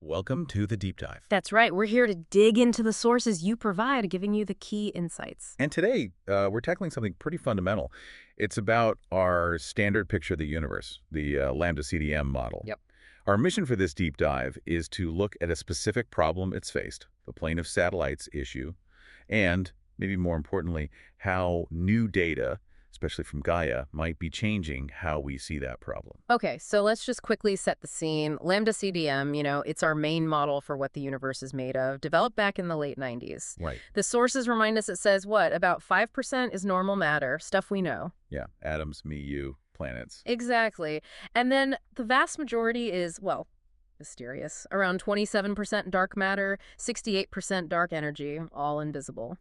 Welcome to the Deep Dive. That's right. We're here to dig into the sources you provide, giving you the key insights. And today, we're tackling something pretty fundamental. It's about our standard picture of the universe, the LambdaCDM model. Yep. Our mission for this deep dive is to look at a specific problem it's faced, the plane of satellites issue, and, maybe more importantly, how new data, especially from Gaia, might be changing how we see that problem. Okay, so let's just quickly set the scene. LambdaCDM, it's our main model for what the universe is made of, developed back in the late 90s. Right. The sources remind us it says, what, about 5% is normal matter, stuff we know. Yeah, atoms, me, you, planets. Exactly. And then the vast majority is, well, mysterious. Around 27% dark matter, 68% dark energy, all invisible.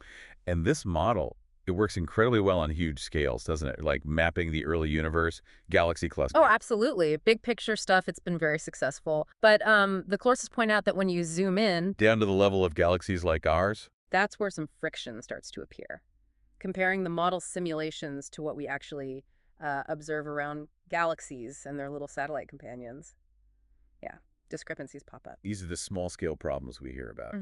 And this model, it works incredibly well on huge scales, doesn't it? Like mapping the early universe, galaxy cluster. Oh, absolutely. Big picture stuff, it's been very successful. But the courses point out that when you zoom in, Down to the level of galaxies like ours? that's where some friction starts to appear. Comparing the model simulations to what we actually observe around galaxies and their little satellite companions. Yeah, discrepancies pop up. These are the small-scale problems we hear about.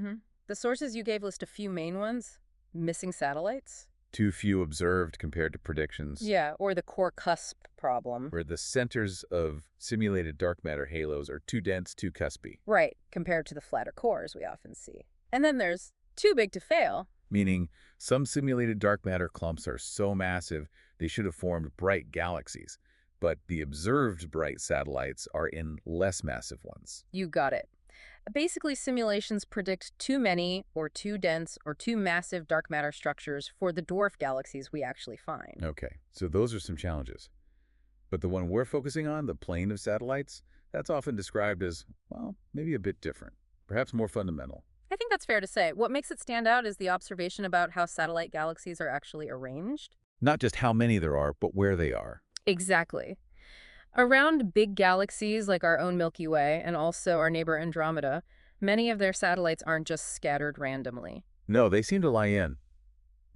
The sources you gave list a few main ones. Missing satellites. Too few observed compared to predictions. Yeah, or the core-cusp problem. Where the centers of simulated dark matter halos are too dense, too cuspy. Right, compared to the flatter cores we often see. And then there's too big to fail. Meaning, some simulated dark matter clumps are so massive they should have formed bright galaxies. But the observed bright satellites are in less massive ones. You got it. Basically, simulations predict too many or too dense or too massive dark matter structures for the dwarf galaxies we actually find. Okay, so those are some challenges. But the one we're focusing on, the plane of satellites, that's often described as, well, maybe a bit different, perhaps more fundamental. I think that's fair to say. What makes it stand out is the observation about how satellite galaxies are actually arranged. Not just how many there are, but where they are. Exactly. Around big galaxies like our own Milky Way and also our neighbor Andromeda, many of their satellites aren't just scattered randomly. No, they seem to lie in,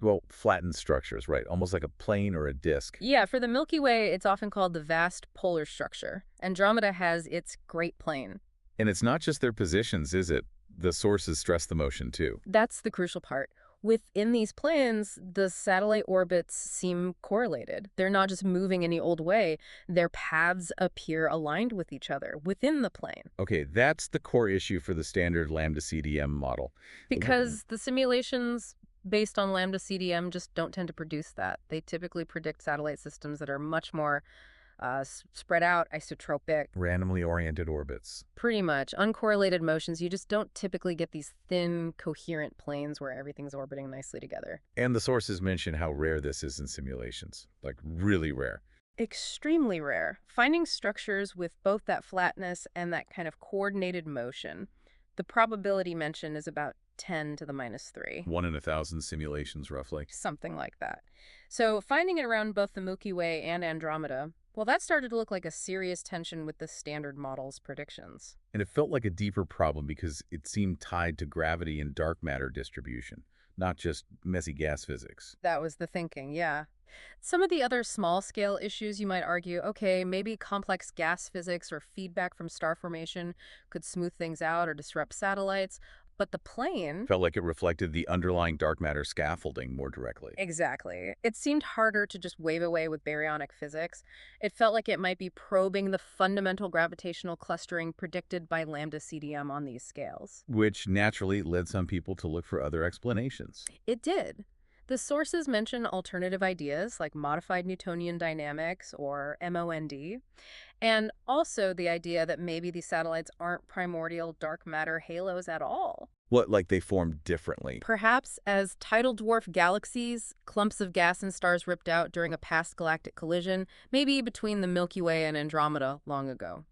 well, flattened structures, right? Almost like a plane or a disk. Yeah, for the Milky Way, it's often called the vast polar structure. Andromeda has its great plane. And it's not just their positions, is it? The sources stress the motion, too. That's the crucial part. Within these planes, the satellite orbits seem correlated. They're not just moving any old way. Their paths appear aligned with each other within the plane. Okay, that's the core issue for the standard LambdaCDM model. Because the simulations based on LambdaCDM just don't tend to produce that. They typically predict satellite systems that are much more spread out, isotropic. Randomly oriented orbits. Pretty much. Uncorrelated motions. You just don't typically get these thin, coherent planes where everything's orbiting nicely together. And the sources mention how rare this is in simulations. Like, really rare. Extremely rare. Finding structures with both that flatness and that kind of coordinated motion. The probability mentioned is about 10 to the minus 3. 1 in 1,000 simulations, roughly. Something like that. So finding it around both the Milky Way and Andromeda, well, that started to look like a serious tension with the standard model's predictions. And it felt like a deeper problem because it seemed tied to gravity and dark matter distribution, not just messy gas physics. That was the thinking, yeah. Some of the other small-scale issues you might argue, okay, maybe complex gas physics or feedback from star formation could smooth things out or disrupt satellites. But the plane Felt like it reflected the underlying dark matter scaffolding more directly. Exactly. It seemed harder to just wave away with baryonic physics. It felt like it might be probing the fundamental gravitational clustering predicted by LambdaCDM on these scales. Which naturally led some people to look for other explanations. It did. The sources mention alternative ideas like modified Newtonian dynamics or MOND, and also the idea that maybe these satellites aren't primordial dark matter halos at all. What, like they formed differently? Perhaps as tidal dwarf galaxies, clumps of gas and stars ripped out during a past galactic collision, maybe between the Milky Way and Andromeda long ago.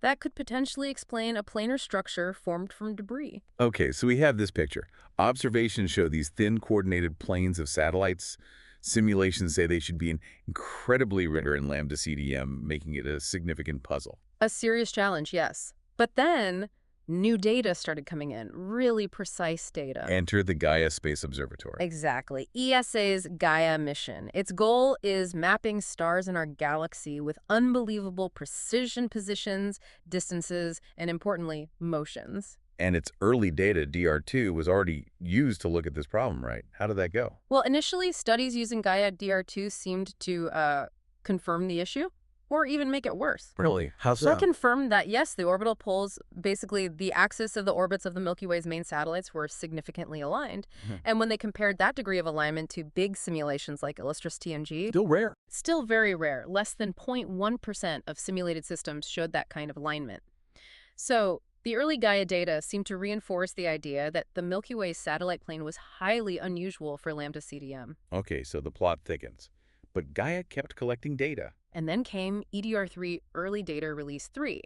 That could potentially explain a planar structure formed from debris. Okay, so we have this picture. Observations show these thin coordinated planes of satellites. Simulations say they should be incredibly rare in LambdaCDM, making it a significant puzzle. A serious challenge, yes. But then, New data started coming in, really precise data. Enter the Gaia Space Observatory. Exactly. ESA's Gaia mission. Its goal is mapping stars in our galaxy with unbelievable precision positions, distances, and importantly, motions. And its early data, DR2, was already used to look at this problem, right? How did that go? Well, initially, studies using Gaia DR2 seemed to confirm the issue, or even make it worse. Really? How So I so? confirmed that, yes, the orbital poles, basically the axis of the orbits of the Milky Way's main satellites, were significantly aligned. Mhm. And when they compared that degree of alignment to big simulations like Illustris TNG, Still rare. still very rare. Less than 0.1% of simulated systems showed that kind of alignment. So the early Gaia data seemed to reinforce the idea that the Milky Way satellite plane was highly unusual for LambdaCDM. Okay, so the plot thickens. But Gaia kept collecting data. And then came EDR3 Early Data Release 3,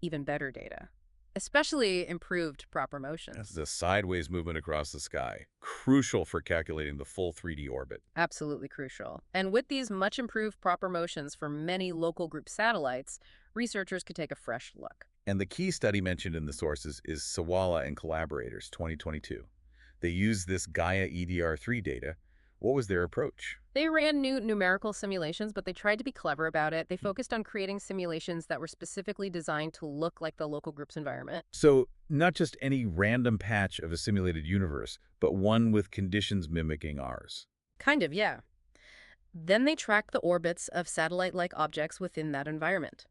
even better data, especially improved proper That's motions. the sideways movement across the sky, crucial for calculating the full 3D orbit. Absolutely crucial. And with these much improved proper motions for many local group satellites, researchers could take a fresh look. And the key study mentioned in the sources is Sawala and collaborators, 2022. They used this Gaia EDR3 data. What was their approach? They ran new numerical simulations, but they tried to be clever about it. They focused on creating simulations that were specifically designed to look like the local group's environment. So, not just any random patch of a simulated universe, but one with conditions mimicking ours. Kind of, yeah. Then they tracked the orbits of satellite-like objects within that environment.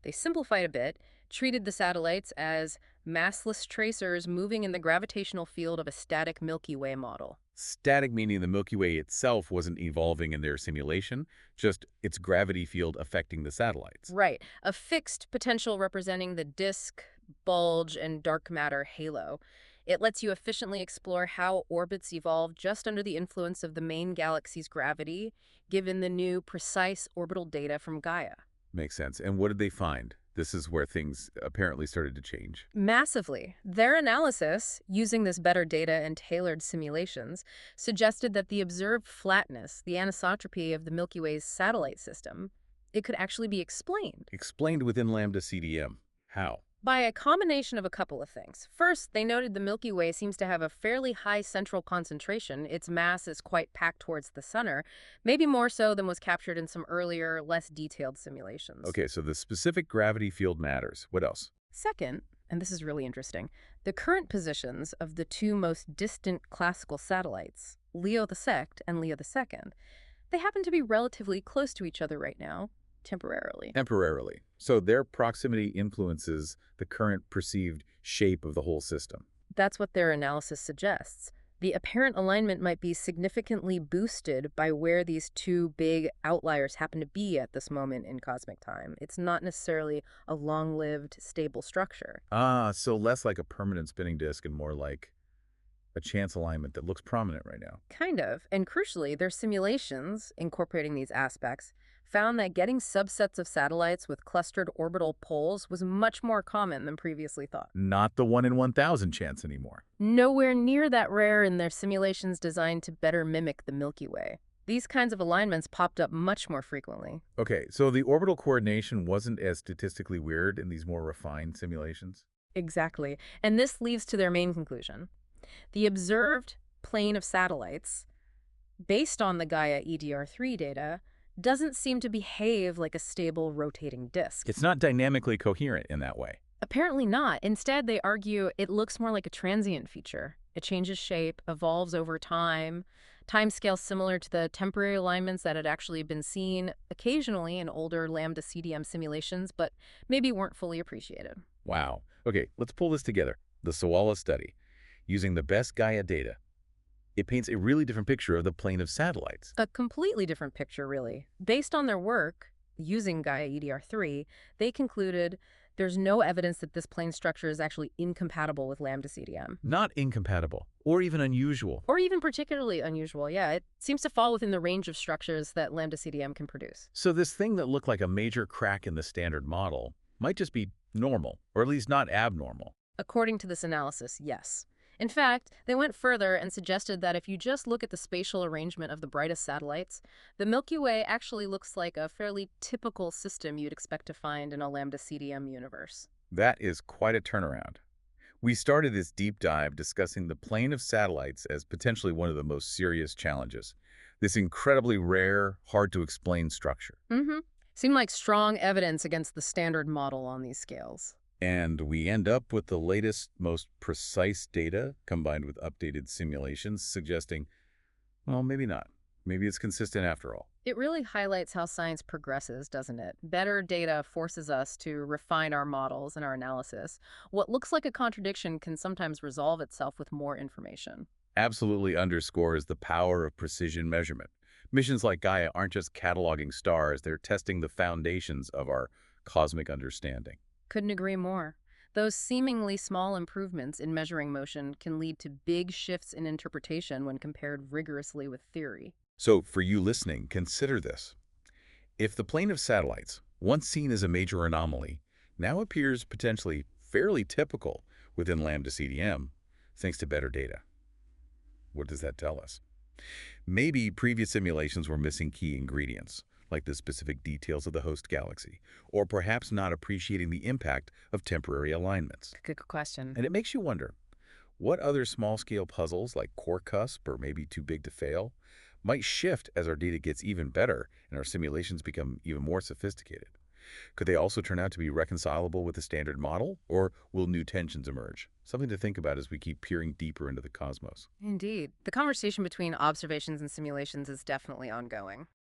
They simplified a bit, treated the satellites as massless tracers moving in the gravitational field of a static Milky Way model. Static meaning the Milky Way itself wasn't evolving in their simulation, just its gravity field affecting the satellites. Right, a fixed potential representing the disk, bulge, and dark matter halo. It lets you efficiently explore how orbits evolve just under the influence of the main galaxy's gravity, given the new precise orbital data from Gaia. Makes sense. And what did they find? This is where things apparently started to change. Massively. Their analysis, using this better data and tailored simulations, suggested that the observed flatness, the anisotropy of the Milky Way's satellite system, it could actually be explained Explained within LambdaCDM. How? by a combination of a couple of things. First, they noted the Milky Way seems to have a fairly high central concentration. Its mass is quite packed towards the center, maybe more so than was captured in some earlier, less detailed simulations. Okay, so the specific gravity field matters. What else? Second, and this is really interesting, the current positions of the two most distant classical satellites, Leo the Sect and Leo the Second, they happen to be relatively close to each other right now, temporarily. Temporarily. So their proximity influences the current perceived shape of the whole system. That's what their analysis suggests. The apparent alignment might be significantly boosted by where these two big outliers happen to be at this moment in cosmic time. It's not necessarily a long-lived, stable structure. Ah, so less like a permanent spinning disk and more like a chance alignment that looks prominent right now. Kind of. And crucially, their simulations, incorporating these aspects, found that getting subsets of satellites with clustered orbital poles was much more common than previously thought. Not the 1 in 1,000 chance anymore. Nowhere near that rare in their simulations designed to better mimic the Milky Way. These kinds of alignments popped up much more frequently. Okay, so the orbital coordination wasn't as statistically weird in these more refined simulations? Exactly. And this leads to their main conclusion. The observed plane of satellites, based on the Gaia EDR3 data, doesn't seem to behave like a stable rotating disk. It's not dynamically coherent in that way. Apparently not. Instead, they argue it looks more like a transient feature. It changes shape, evolves over time, timescales similar to the temporary alignments that had actually been seen occasionally in older LambdaCDM simulations, but maybe weren't fully appreciated. Wow. Okay, let's pull this together. The Sawala study, using the best Gaia data, it paints a really different picture of the plane of satellites. A completely different picture, really. Based on their work, using Gaia EDR3, they concluded there's no evidence that this plane structure is actually incompatible with LambdaCDM. Not incompatible, or even unusual. Or even particularly unusual, yeah. It seems to fall within the range of structures that LambdaCDM can produce. So this thing that looked like a major crack in the standard model might just be normal, or at least not abnormal. According to this analysis, yes. In fact, they went further and suggested that if you just look at the spatial arrangement of the brightest satellites, the Milky Way actually looks like a fairly typical system you'd expect to find in a LambdaCDM universe. That is quite a turnaround. We started this deep dive discussing the plane of satellites as potentially one of the most serious challenges. This incredibly rare, hard to explain structure. Mm-hmm. Seemed like strong evidence against the standard model on these scales. And we end up with the latest, most precise data combined with updated simulations suggesting, well, maybe not. Maybe it's consistent after all. It really highlights how science progresses, doesn't it? Better data forces us to refine our models and our analysis. What looks like a contradiction can sometimes resolve itself with more information. Absolutely underscores the power of precision measurement. Missions like Gaia aren't just cataloging stars, they're testing the foundations of our cosmic understanding. Couldn't agree more. Those seemingly small improvements in measuring motion can lead to big shifts in interpretation when compared rigorously with theory. So, for you listening, consider this. If the plane of satellites, once seen as a major anomaly, now appears potentially fairly typical within LambdaCDM, thanks to better data, what does that tell us? Maybe previous simulations were missing key ingredients, like the specific details of the host galaxy, or perhaps not appreciating the impact of temporary alignments. Good question. And it makes you wonder, what other small-scale puzzles, like core-cusp or maybe too big to fail, might shift as our data gets even better and our simulations become even more sophisticated? Could they also turn out to be reconcilable with the standard model, or will new tensions emerge? Something to think about as we keep peering deeper into the cosmos. Indeed. The conversation between observations and simulations is definitely ongoing.